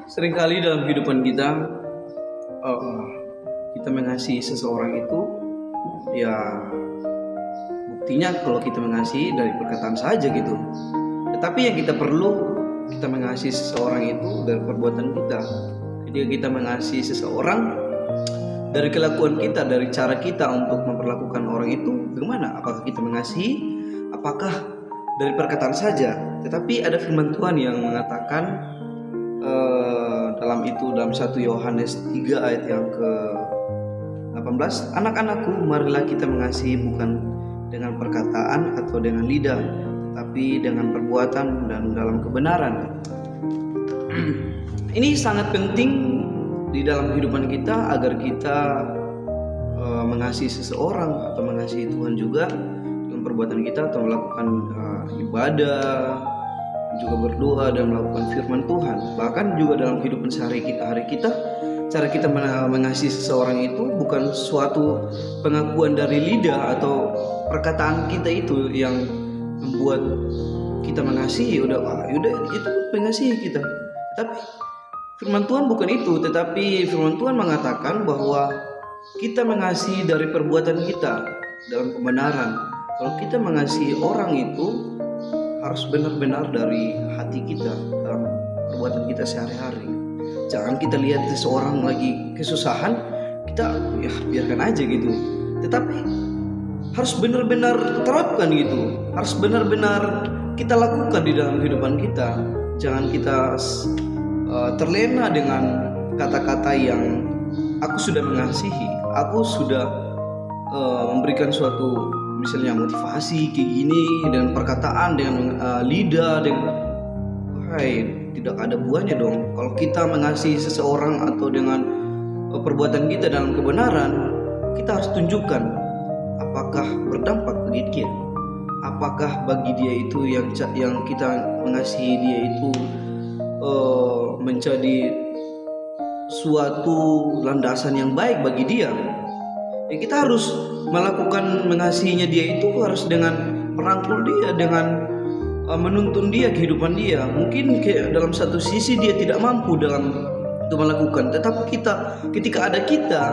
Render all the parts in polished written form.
Seringkali dalam kehidupan kita, kita mengasihi seseorang itu, ya buktinya kalau kita mengasihi dari perkataan saja gitu. Tetapi yang kita perlu, kita mengasihi seseorang itu dari perbuatan kita. Ketika kita mengasihi seseorang, dari kelakuan kita, dari cara kita untuk memperlakukan orang itu, bagaimana? Apakah kita mengasihi? Apakah dari perkataan saja? Tetapi ada firman Tuhan yang mengatakan dalam 1 Yohanes 3 ayat yang ke-18, anak-anakku, marilah kita mengasihi bukan dengan perkataan atau dengan lidah, tapi dengan perbuatan dan dalam kebenaran. Ini sangat penting di dalam kehidupan kita agar kita mengasihi seseorang atau mengasihi Tuhan juga dengan perbuatan kita, atau melakukan ibadah, juga berdoa dan melakukan firman Tuhan. Bahkan juga dalam kehidupan sehari-hari kita, cara kita mengasihi seseorang itu bukan suatu pengakuan dari lidah atau perkataan kita itu yang membuat kita mengasihi. Udah itu mengasihi kita. Tapi firman Tuhan bukan itu, tetapi firman Tuhan mengatakan bahwa kita mengasihi dari perbuatan kita dalam kebenaran. Kalau kita mengasihi orang itu harus benar-benar dari hati kita dalam perbuatan kita sehari-hari. Jangan kita lihat seseorang lagi kesusahan, kita ya biarkan aja gitu. Tetapi harus benar-benar terapkan gitu. Harus benar-benar kita lakukan di dalam kehidupan kita. Jangan kita terlena dengan kata-kata yang aku sudah mengasihi, aku sudah memberikan suatu misalnya motivasi kayak gini dengan perkataan, dengan lidah, dengan tidak ada buahnya dong. Kalau kita mengasihi seseorang atau dengan perbuatan kita dalam kebenaran, kita harus tunjukkan apakah berdampak bagi dia, apakah bagi dia itu yang kita mengasihi dia itu menjadi suatu landasan yang baik bagi dia. Ya, kita harus melakukan mengasihinya dia itu harus dengan merangkul dia, dengan menuntun dia, kehidupan dia. Mungkin dalam satu sisi dia tidak mampu dalam untuk melakukan, tetapi ketika ada kita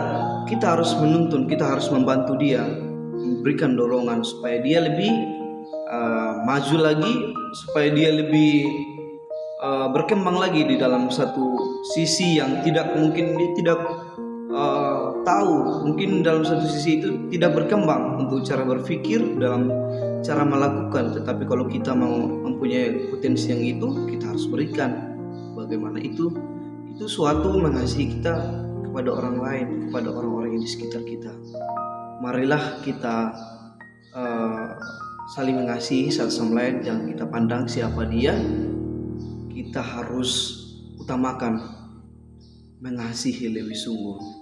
harus menuntun, kita harus membantu dia, memberikan dorongan supaya dia lebih maju lagi, supaya dia lebih berkembang lagi di dalam satu sisi yang mungkin dia tidak tahu, mungkin dalam satu sisi itu tidak berkembang untuk cara berpikir, dalam cara melakukan. Tetapi kalau kita mau mempunyai potensi yang itu, kita harus berikan. Bagaimana itu suatu mengasihi kita kepada orang lain, kepada orang-orang yang di sekitar kita. Marilah kita saling mengasihi satu sama lain. Jangan kita pandang siapa dia, kita harus utamakan mengasihi lebih sungguh.